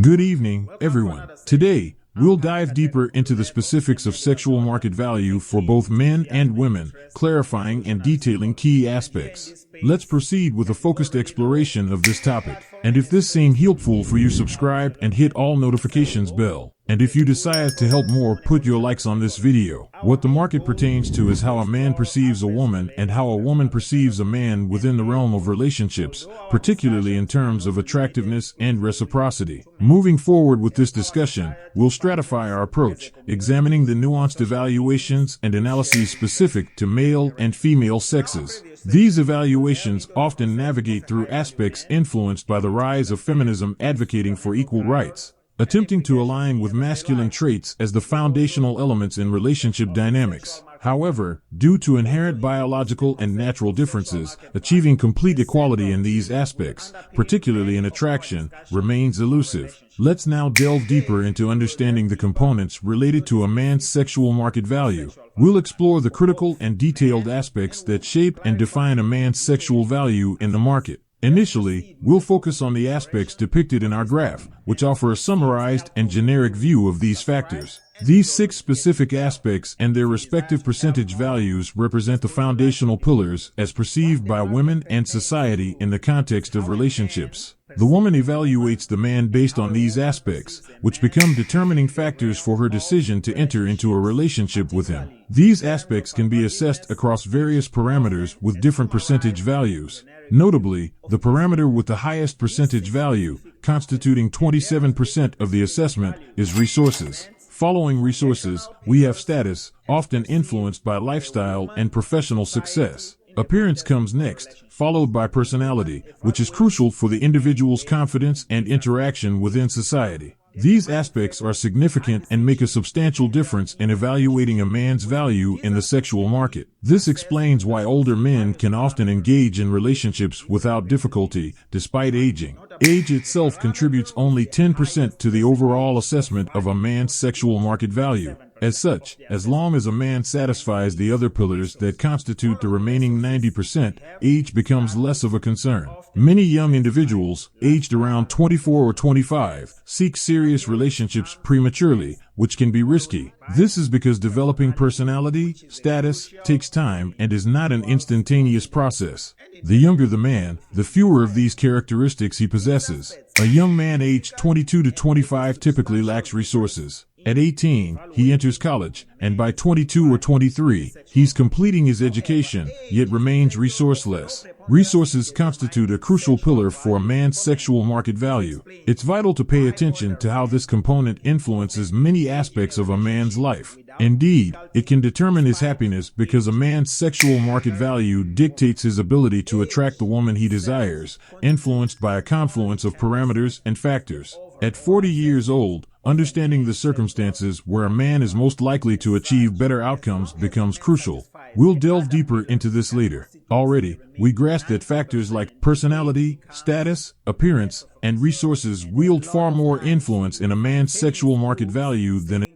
Good evening, everyone. Today, we'll dive deeper into the specifics of sexual market value for both men and women, clarifying and detailing key aspects. Let's proceed with a focused exploration of this topic. And if this seemed helpful for you, subscribe and hit all notifications bell. And if you decide to help more, put your likes on this video. What the market pertains to is how a man perceives a woman and how a woman perceives a man within the realm of relationships, particularly in terms of attractiveness and reciprocity. Moving forward with this discussion, we'll stratify our approach, examining the nuanced evaluations and analyses specific to male and female sexes. These evaluations often navigate through aspects influenced by the rise of feminism advocating for equal rights, attempting to align with masculine traits as the foundational elements in relationship dynamics. However, due to inherent biological and natural differences, achieving complete equality in these aspects, particularly in attraction, remains elusive. Let's now delve deeper into understanding the components related to a man's sexual market value. We'll explore the critical and detailed aspects that shape and define a man's sexual value in the market. Initially, we'll focus on the aspects depicted in our graph, which offer a summarized and generic view of these factors. These 6 specific aspects and their respective percentage values represent the foundational pillars as perceived by women and society in the context of relationships. The woman evaluates the man based on these aspects, which become determining factors for her decision to enter into a relationship with him. These aspects can be assessed across various parameters with different percentage values. Notably, the parameter with the highest percentage value, constituting 27% of the assessment, is resources. Following resources, we have status, often influenced by lifestyle and professional success. Appearance comes next, followed by personality, which is crucial for the individual's confidence and interaction within society. These aspects are significant and make a substantial difference in evaluating a man's value in the sexual market. This explains why older men can often engage in relationships without difficulty, despite aging. Age itself contributes only 10% to the overall assessment of a man's sexual market value. As such, as long as a man satisfies the other pillars that constitute the remaining 90%, age becomes less of a concern. Many young individuals, aged around 24 or 25, seek serious relationships prematurely, which can be risky. This is because developing personality, status, takes time and is not an instantaneous process. The younger the man, the fewer of these characteristics he possesses. A young man aged 22 to 25 typically lacks resources. At 18, he enters college, and by 22 or 23, he's completing his education, yet remains resourceless. Resources constitute a crucial pillar for a man's sexual market value. It's vital to pay attention to how this component influences many aspects of a man's life. Indeed, it can determine his happiness because a man's sexual market value dictates his ability to attract the woman he desires, influenced by a confluence of parameters and factors. At 40 years old, understanding the circumstances where a man is most likely to achieve better outcomes becomes crucial. We'll delve deeper into this later. Already, we grasped that factors like personality, status, appearance, and resources wield far more influence in a man's sexual market value than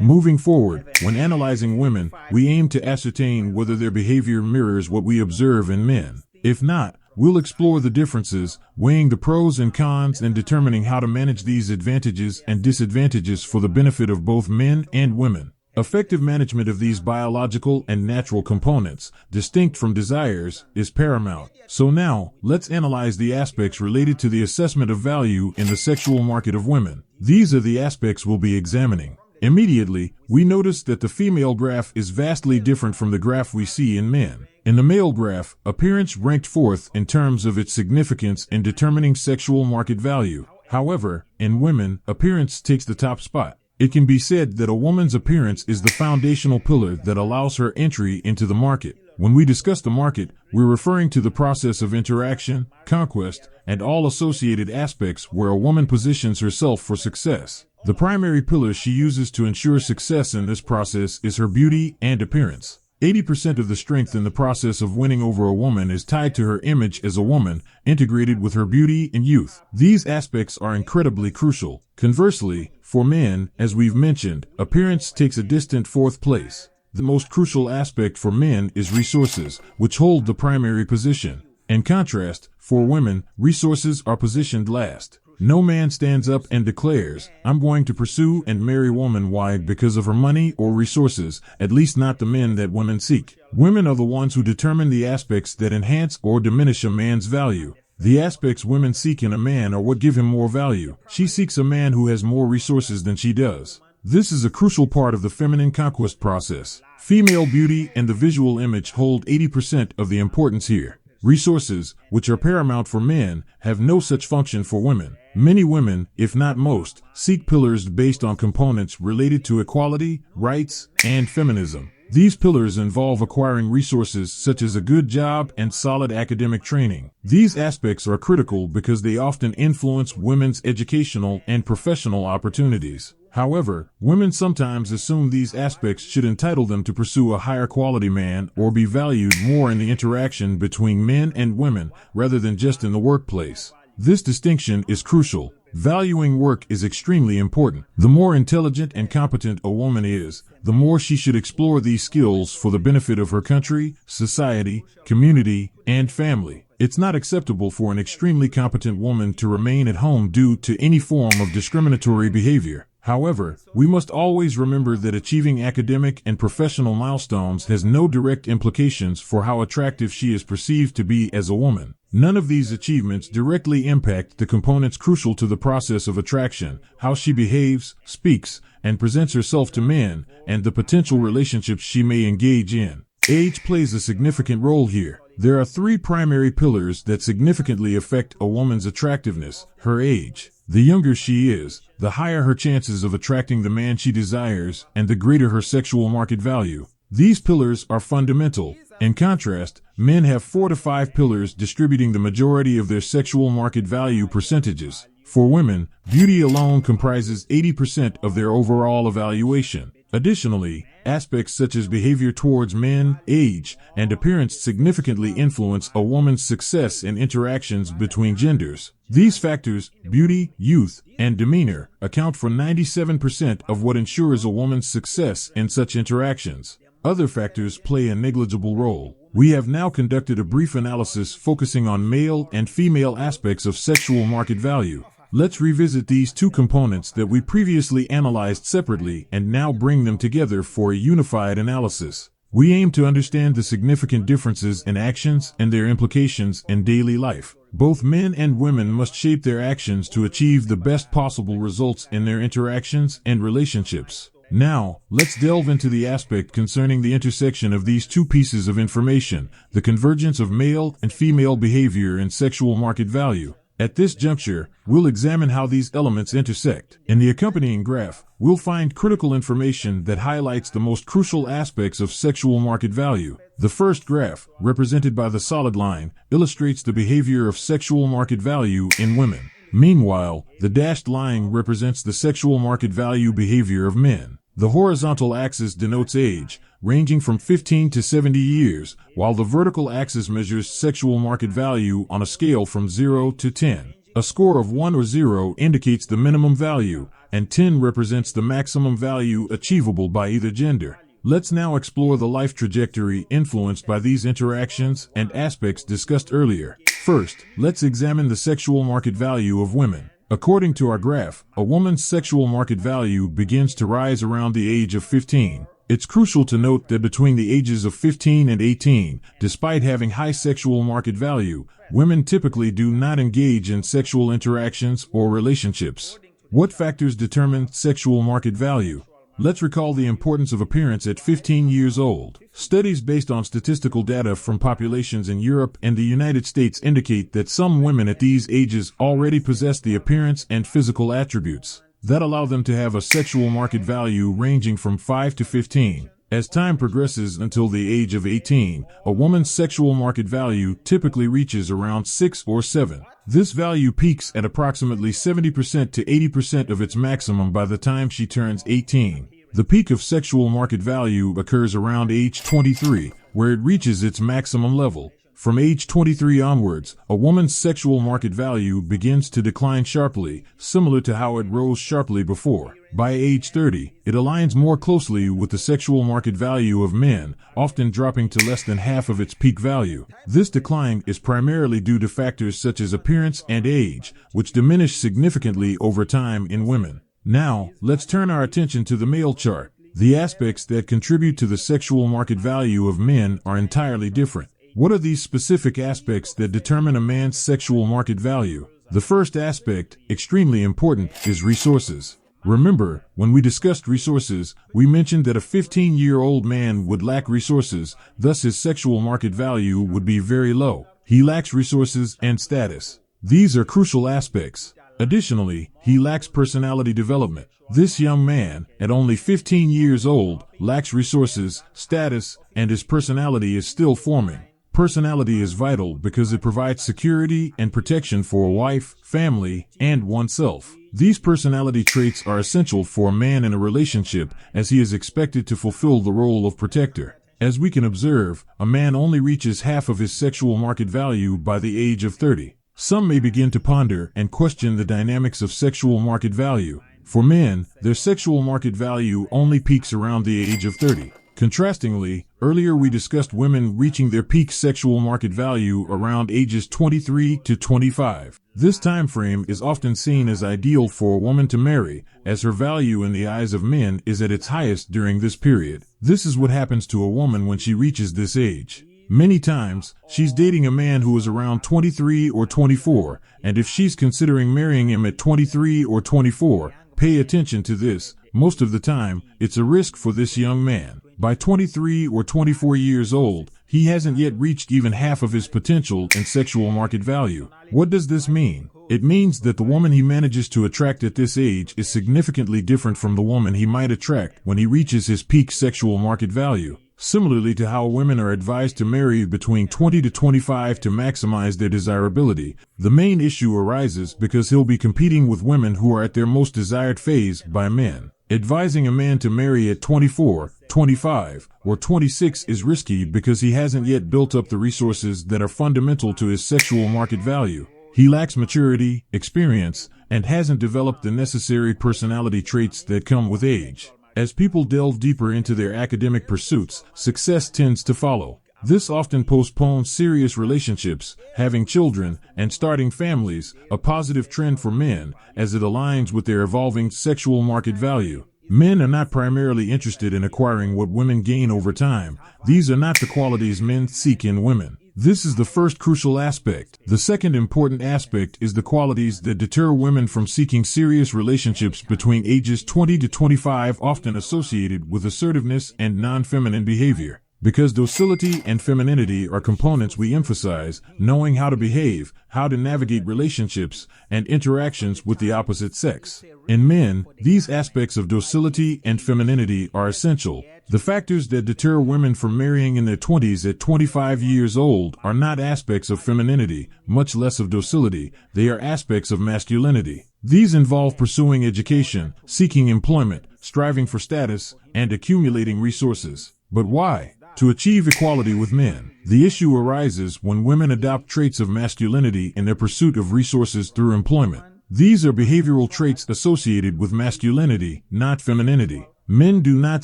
Moving forward, when analyzing women, we aim to ascertain whether their behavior mirrors what we observe in men. If not, we'll explore the differences, weighing the pros and cons and determining how to manage these advantages and disadvantages for the benefit of both men and women. Effective management of these biological and natural components, distinct from desires, is paramount. So now, let's analyze the aspects related to the assessment of value in the sexual market of women. These are the aspects we'll be examining. Immediately, we notice that the female graph is vastly different from the graph we see in men. In the male graph, appearance ranked fourth in terms of its significance in determining sexual market value. However, in women, appearance takes the top spot. It can be said that a woman's appearance is the foundational pillar that allows her entry into the market. When we discuss the market, we're referring to the process of interaction, conquest, and all associated aspects where a woman positions herself for success. The primary pillar she uses to ensure success in this process is her beauty and appearance. 80% of the strength in the process of winning over a woman is tied to her image as a woman, integrated with her beauty and youth. These aspects are incredibly crucial. Conversely, for men, as we've mentioned, appearance takes a distant fourth place. The most crucial aspect for men is resources, which hold the primary position. In contrast, for women, resources are positioned last. No man stands up and declares, "I'm going to pursue and marry woman." Why? Because of her money or resources, at least not the men that women seek. Women are the ones who determine the aspects that enhance or diminish a man's value. The aspects women seek in a man are what give him more value. She seeks a man who has more resources than she does. This is a crucial part of the feminine conquest process. Female beauty and the visual image hold 80% of the importance here. Resources, which are paramount for men, have no such function for women. Many women, if not most, seek pillars based on components related to equality, rights, and feminism. These pillars involve acquiring resources such as a good job and solid academic training. These aspects are critical because they often influence women's educational and professional opportunities. However, women sometimes assume these aspects should entitle them to pursue a higher quality man or be valued more in the interaction between men and women rather than just in the workplace. This distinction is crucial. Valuing work is extremely important. The more intelligent and competent a woman is, the more she should explore these skills for the benefit of her country, society, community, and family. It's not acceptable for an extremely competent woman to remain at home due to any form of discriminatory behavior. However, we must always remember that achieving academic and professional milestones has no direct implications for how attractive she is perceived to be as a woman. None of these achievements directly impact the components crucial to the process of attraction: how she behaves, speaks, and presents herself to men, and the potential relationships she may engage in. Age plays a significant role here. There are three primary pillars that significantly affect a woman's attractiveness: her age. The younger she is, the higher her chances of attracting the man she desires, and the greater her sexual market value. These pillars are fundamental. In contrast, men have 4 to 5 pillars distributing the majority of their sexual market value percentages. For women, beauty alone comprises 80% of their overall evaluation. Additionally, aspects such as behavior towards men, age, and appearance significantly influence a woman's success in interactions between genders. These factors, beauty, youth, and demeanor, account for 97% of what ensures a woman's success in such interactions. Other factors play a negligible role. We have now conducted a brief analysis focusing on male and female aspects of sexual market value. Let's revisit these two components that we previously analyzed separately and now bring them together for a unified analysis. We aim to understand the significant differences in actions and their implications in daily life. Both men and women must shape their actions to achieve the best possible results in their interactions and relationships. Now, let's delve into the aspect concerning the intersection of these two pieces of information, the convergence of male and female behavior and sexual market value. At this juncture, we'll examine how these elements intersect. In the accompanying graph, we'll find critical information that highlights the most crucial aspects of sexual market value. The first graph, represented by the solid line, illustrates the behavior of sexual market value in women. Meanwhile, the dashed line represents the sexual market value behavior of men. The horizontal axis denotes age, ranging from 15 to 70 years, while the vertical axis measures sexual market value on a scale from 0 to 10. A score of 1 or 0 indicates the minimum value, and 10 represents the maximum value achievable by either gender. Let's now explore the life trajectory influenced by these interactions and aspects discussed earlier. First, let's examine the sexual market value of women. According to our graph, a woman's sexual market value begins to rise around the age of 15. It's crucial to note that between the ages of 15 and 18, despite having high sexual market value, women typically do not engage in sexual interactions or relationships. What factors determine sexual market value? Let's recall the importance of appearance at 15 years old. Studies based on statistical data from populations in Europe and the United States indicate that some women at these ages already possess the appearance and physical attributes that allow them to have a sexual market value ranging from 5 to 15. As time progresses until the age of 18, a woman's sexual market value typically reaches around 6 or 7. This value peaks at approximately 70% to 80% of its maximum by the time she turns 18. The peak of sexual market value occurs around age 23, where it reaches its maximum level. From age 23 onwards, a woman's sexual market value begins to decline sharply, similar to how it rose sharply before. By age 30, it aligns more closely with the sexual market value of men, often dropping to less than half of its peak value. This decline is primarily due to factors such as appearance and age, which diminish significantly over time in women. Now, let's turn our attention to the male chart. The aspects that contribute to the sexual market value of men are entirely different. What are these specific aspects that determine a man's sexual market value? The first aspect, extremely important, is resources. Remember, when we discussed resources, we mentioned that a 15-year-old man would lack resources, thus his sexual market value would be very low. He lacks resources and status. These are crucial aspects. Additionally, he lacks personality development. This young man, at only 15 years old, lacks resources, status, and his personality is still forming. Personality is vital because it provides security and protection for a wife, family, and oneself. These personality traits are essential for a man in a relationship, as he is expected to fulfill the role of protector. As we can observe, a man only reaches half of his sexual market value by the age of 30. Some may begin to ponder and question the dynamics of sexual market value. For men, their sexual market value only peaks around the age of 30. Contrastingly, earlier we discussed women reaching their peak sexual market value around ages 23 to 25. This time frame is often seen as ideal for a woman to marry, as her value in the eyes of men is at its highest during this period. This is what happens to a woman when she reaches this age. Many times, she's dating a man who is around 23 or 24, and if she's considering marrying him at 23 or 24, pay attention to this. Most of the time, it's a risk for this young man. By 23 or 24 years old, he hasn't yet reached even half of his potential in sexual market value. What does this mean? It means that the woman he manages to attract at this age is significantly different from the woman he might attract when he reaches his peak sexual market value. Similarly to how women are advised to marry between 20 to 25 to maximize their desirability, the main issue arises because he'll be competing with women who are at their most desired phase by men. Advising a man to marry at 24, 25, or 26 is risky because he hasn't yet built up the resources that are fundamental to his sexual market value. He lacks maturity, experience, and hasn't developed the necessary personality traits that come with age. As people delve deeper into their academic pursuits, success tends to follow. This often postpones serious relationships, having children, and starting families, a positive trend for men, as it aligns with their evolving sexual market value. Men are not primarily interested in acquiring what women gain over time. These are not the qualities men seek in women. This is the first crucial aspect. The second important aspect is the qualities that deter women from seeking serious relationships between ages 20 to 25, often associated with assertiveness and non-feminine behavior. Because docility and femininity are components we emphasize, knowing how to behave, how to navigate relationships, and interactions with the opposite sex. In men, these aspects of docility and femininity are essential. The factors that deter women from marrying in their 20s at 25 years old are not aspects of femininity, much less of docility. They are aspects of masculinity. These involve pursuing education, seeking employment, striving for status, and accumulating resources. But why? To achieve equality with men. The issue arises when women adopt traits of masculinity in their pursuit of resources through employment. These are behavioral traits associated with masculinity, not femininity. Men do not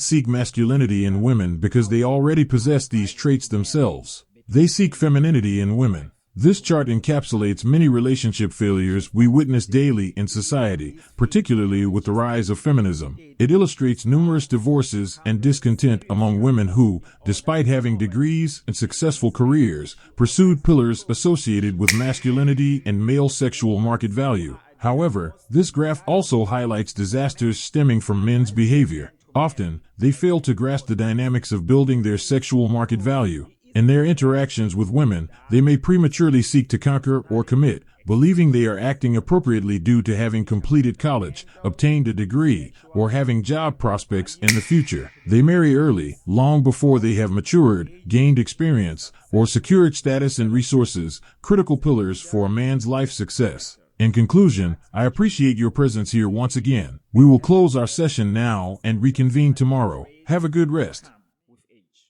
seek masculinity in women because they already possess these traits themselves. They seek femininity in women. This chart encapsulates many relationship failures we witness daily in society, particularly with the rise of feminism. It illustrates numerous divorces and discontent among women who, despite having degrees and successful careers, pursued pillars associated with masculinity and male sexual market value. However, this graph also highlights disasters stemming from men's behavior. Often, they fail to grasp the dynamics of building their sexual market value. In their interactions with women, they may prematurely seek to conquer or commit, believing they are acting appropriately due to having completed college, obtained a degree, or having job prospects in the future. They marry early, long before they have matured, gained experience, or secured status and resources, critical pillars for a man's life success. In conclusion, I appreciate your presence here once again. We will close our session now and reconvene tomorrow. Have a good rest.